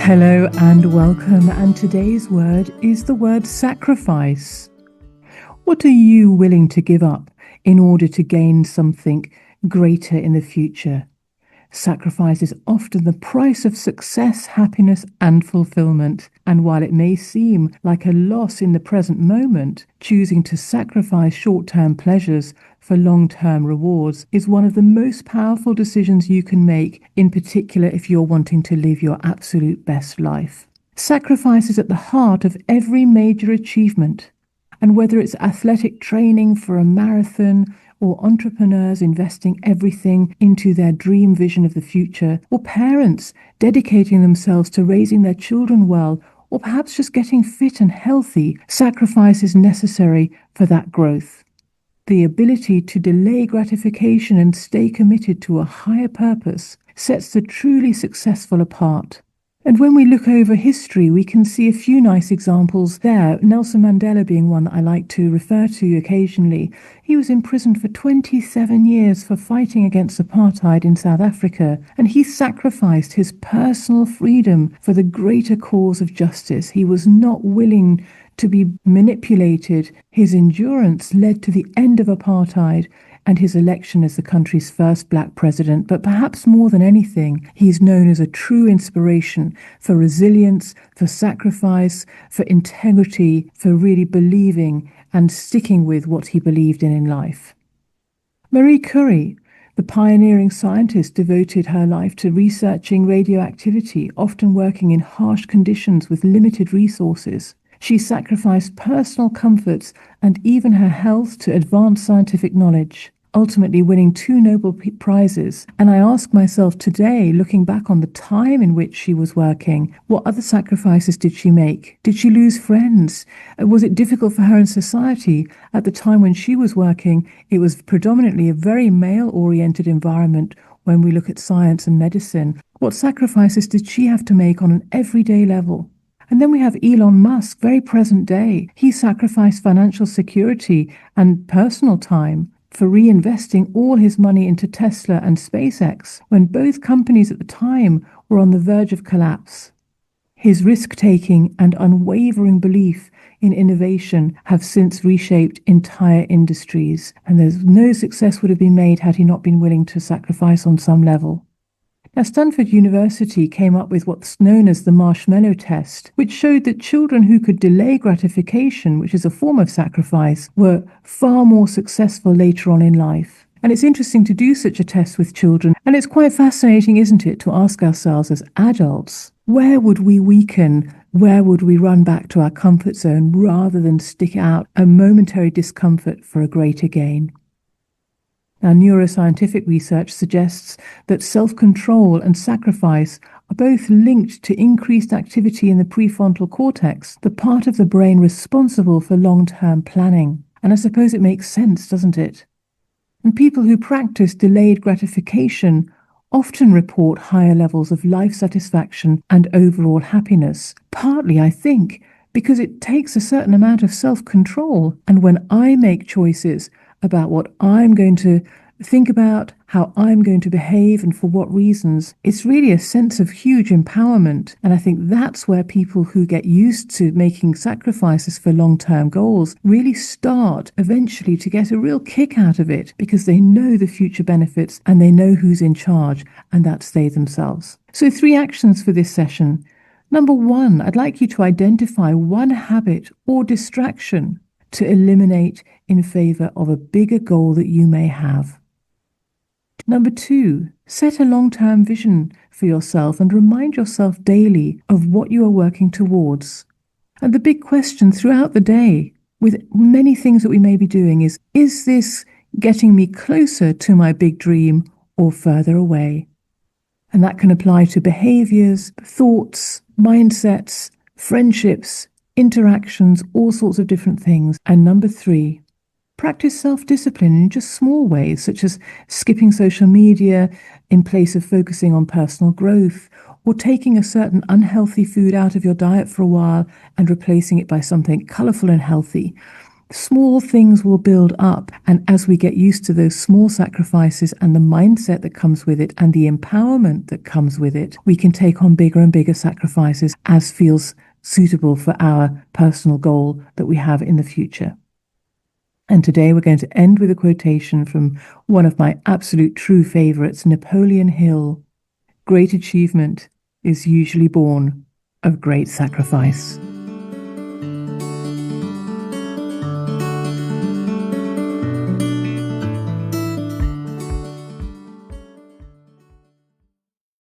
Hello and welcome, and today's word is the word sacrifice. What are you willing to give up in order to gain something greater in the future? Sacrifice is often the price of success, happiness, and fulfillment. And while it may seem like a loss in the present moment, choosing to sacrifice short-term pleasures for long-term rewards is one of the most powerful decisions you can make, in particular if you're wanting to live your absolute best life. Sacrifice is at the heart of every major achievement. And whether it's athletic training for a marathon, or entrepreneurs investing everything into their dream vision of the future, or parents dedicating themselves to raising their children well, or perhaps just getting fit and healthy, sacrifice is necessary for that growth. The ability to delay gratification and stay committed to a higher purpose sets the truly successful apart. And when we look over history, we can see a few nice examples there, Nelson Mandela being one that I like to refer to occasionally. He was imprisoned for 27 years for fighting against apartheid in South Africa, and he sacrificed his personal freedom for the greater cause of justice. He was not willing to be manipulated. His endurance led to the end of apartheid and his election as the country's first black president. But perhaps more than anything, he's known as a true inspiration for resilience, for sacrifice, for integrity, for really believing and sticking with what he believed in life. Marie Curie, the pioneering scientist, devoted her life to researching radioactivity, often working in harsh conditions with limited resources. She sacrificed personal comforts and even her health to advance scientific knowledge, ultimately winning 2 Nobel Prizes. And I ask myself today, looking back on the time in which she was working, what other sacrifices did she make? Did she lose friends? Was it difficult for her in society? At the time when she was working, it was predominantly a very male-oriented environment when we look at science and medicine. What sacrifices did she have to make on an everyday level? And then we have Elon Musk, very present day. He sacrificed financial security and personal time for reinvesting all his money into Tesla and SpaceX when both companies at the time were on the verge of collapse. His risk-taking and unwavering belief in innovation have since reshaped entire industries, and there's no success would have been made had he not been willing to sacrifice on some level. Now, Stanford University came up with what's known as the marshmallow test, which showed that children who could delay gratification, which is a form of sacrifice, were far more successful later on in life. And it's interesting to do such a test with children. And it's quite fascinating, isn't it, to ask ourselves as adults, where would we weaken? Where would we run back to our comfort zone rather than stick out a momentary discomfort for a greater gain? Now, neuroscientific research suggests that self-control and sacrifice are both linked to increased activity in the prefrontal cortex, the part of the brain responsible for long-term planning. And I suppose it makes sense, doesn't it? And people who practice delayed gratification often report higher levels of life satisfaction and overall happiness, partly, I think, because it takes a certain amount of self-control. And when I make choices about what I'm going to think about, how I'm going to behave and for what reasons, it's really a sense of huge empowerment. And I think that's where people who get used to making sacrifices for long-term goals really start eventually to get a real kick out of it, because they know the future benefits and they know who's in charge, and that's they themselves. So 3 actions for this session. Number 1, I'd like you to identify one habit or distraction to eliminate in favor of a bigger goal that you may have. Number 2, set a long-term vision for yourself and remind yourself daily of what you are working towards. And the big question throughout the day, with many things that we may be doing, is this getting me closer to my big dream or further away? And that can apply to behaviors, thoughts, mindsets, friendships, interactions, all sorts of different things. And number 3, practice self-discipline in just small ways, such as skipping social media in place of focusing on personal growth, or taking a certain unhealthy food out of your diet for a while and replacing it by something colorful and healthy. Small things will build up. And as we get used to those small sacrifices and the mindset that comes with it and the empowerment that comes with it, we can take on bigger and bigger sacrifices as feels suitable for our personal goal that we have in the future. And today we're going to end with a quotation from one of my absolute true favorites, Napoleon Hill. Great achievement is usually born of great sacrifice.